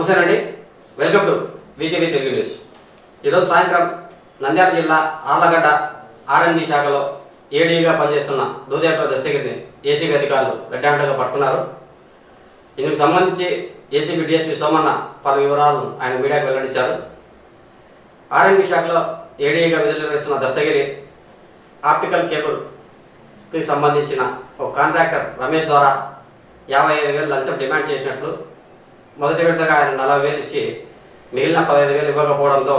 నమస్తే అండి, welcome to VTV Telugu news. ఈరోజు సాయంత్రం నంద్యాల జిల్లా ఆర్లగడ్డ ఆర్ఎండ్బి శాఖలో ఏడీగా పనిచేస్తున్న దూదేపల దస్తగిరిని ఏసీబీ అధికారులు రెడ్ హ్యాండ్గా పట్టుకున్నారు. ఇందుకు సంబంధించి ఏసీబీ డిఎస్పీ సోమన్న పలు వివరాలను ఆయన మీడియాకు వెల్లడించారు. ఆర్ఎండ్బి శాఖలో ఏడీగా విధులు నిర్వహిస్తున్న దస్తగిరి ఆప్టికల్ కేబుల్కి సంబంధించిన ఒక కాంట్రాక్టర్ రమేష్ ద్వారా 55,000 లంచం డిమాండ్ చేసినట్లు, మొదటి విడతగా ఆయన 40,000 ఇచ్చి మిగిలిన 15,000 ఇవ్వకపోవడంతో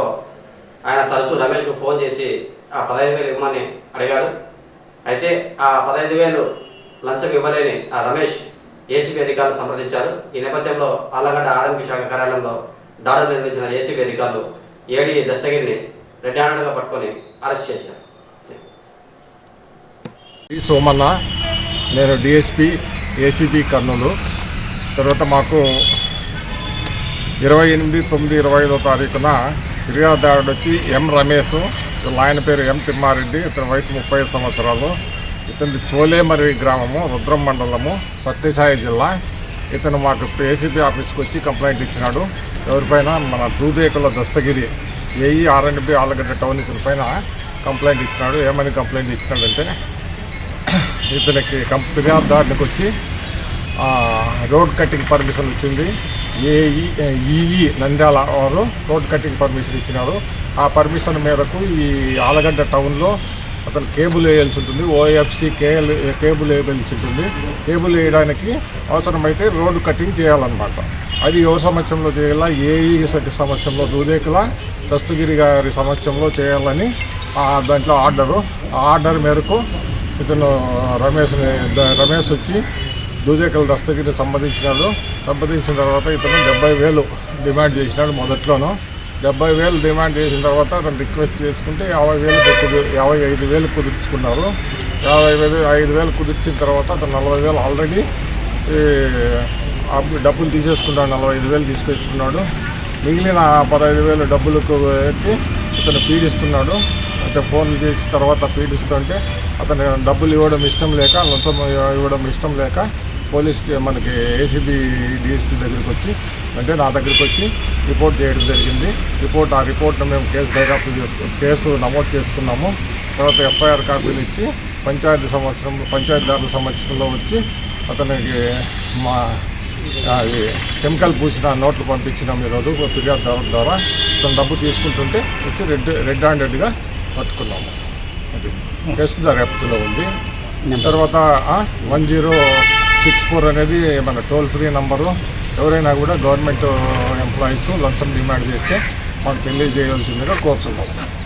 ఆయన తరచూ రమేష్కు ఫోన్ చేసి ఆ 15,000 ఇవ్వమని అడిగాడు. అయితే ఆ 15,000 లంచం ఇవ్వలేని ఆ రమేష్ ఏసీబీ అధికారులు సంప్రదించారు. ఈ నేపథ్యంలో ఆళ్లగడ్డ ఆర్ఎండ్బి శాఖ కార్యాలయంలో దాడులు నిర్మించిన ఏసీబీ అధికారులు ఏడీ దస్తగిరిని రెడ్ హ్యాండెడ్గా పట్టుకొని అరెస్ట్ చేశారు. సోమన్న, నేను డిఎస్పీ ఏసీబీ కర్నూలు. తర్వాత మాకు 28/9/25 ఫిర్యాదుదారుడు వచ్చి ఎం రమేష్, ఆయన పేరు ఎం తిమ్మారెడ్డి, ఇతని వయసు 35 సంవత్సరాలు. ఇతని చోలేమరి గ్రామము, రుద్రం మండలము, సత్యసాయి జిల్లా. ఇతను మాకు ఏసీబీ ఆఫీస్కి వచ్చి కంప్లైంట్ ఇచ్చినాడు. ఎవరిపైన? మన దూదేకుల దస్తగిరి ఏఈ ఆర్ఎండ్బి ఆళ్లగడ్డ టౌన్ ఇతని పైన కంప్లైంట్ ఇచ్చినాడు. ఏమని కంప్లైంట్ ఇచ్చినాడంటే, ఇతనికి ఫిర్యాదుదారునికి వచ్చి రోడ్ కటింగ్ పర్మిషన్ వచ్చింది. ఈవీ నంద్యాల వారు రోడ్ కటింగ్ పర్మిషన్ ఇచ్చినారు. ఆ పర్మిషన్ మేరకు ఈ ఆళ్లగడ్డ టౌన్లో అతను కేబుల్ వేయాల్సి ఉంటుంది. ఓఎఫ్సి కేబుల్ వేయాల్సి ఉంటుంది. కేబుల్ వేయడానికి అవసరమైతే రోడ్డు కటింగ్ చేయాలన్నమాట. అది ఎవరి సమక్షంలో చేయాలా? ఏఈ సమక్షంలో, దూదేకుల దస్తగిరి గారి సమక్షంలో చేయాలని దాంట్లో ఆర్డరు. ఆ ఆర్డర్ మేరకు ఇతను రమేష్ వచ్చి దూదేకుల దస్తగిరిని సంబంధించిన తర్వాత ఇతను 70,000 డిమాండ్ చేసినాడు. మొదట్లోనూ 70,000 డిమాండ్ చేసిన తర్వాత అతను రిక్వెస్ట్ చేసుకుంటే 55,000 కుదుర్చుకున్నారు. 55,000 కుదిర్చిన తర్వాత అతను 40,000 ఆల్రెడీ డబ్బులు తీసేసుకున్నాడు. 45,000 తీసుకొచ్చుకున్నాడు. మిగిలిన 15,000 డబ్బులకు ఎత్తి ఇతను పీడిస్తున్నాడు. అంటే ఫోన్లు చేసిన తర్వాత పీడిస్తుంటే అతను డబ్బులు ఇవ్వడం ఇష్టం లేక, లంచం ఇవ్వడం ఇష్టం లేక మనకి ఏసీబీ డిఎస్పీ దగ్గరికి వచ్చి, అంటే నా దగ్గరికి వచ్చి రిపోర్ట్ చేయడం జరిగింది. ఆ రిపోర్ట్ను మేము కేసు నమోదు చేసుకున్నాము. తర్వాత ఎఫ్ఐఆర్ కాపీలు ఇచ్చి పంచాయతీదారుల సమక్షంలో వచ్చి అతనికి మా కెమికల్ పూసిన నోట్లు పంపించినాం. ఈరోజు ఫిర్యాదుదారు ద్వారా అతను డబ్బు తీసుకుంటుంటే వచ్చి రెడ్ హ్యాండెడ్గా పట్టుకున్నాము. అది కేసు దర్యాప్తులో ఉంది. తర్వాత 1064 అనేది మన టోల్ ఫ్రీ నంబరు. ఎవరైనా కూడా గవర్నమెంట్ ఎంప్లాయీస్ లంచం డిమాండ్ చేస్తే మాకు తెలియజేయవలసిందిగా కోరుతున్నాము.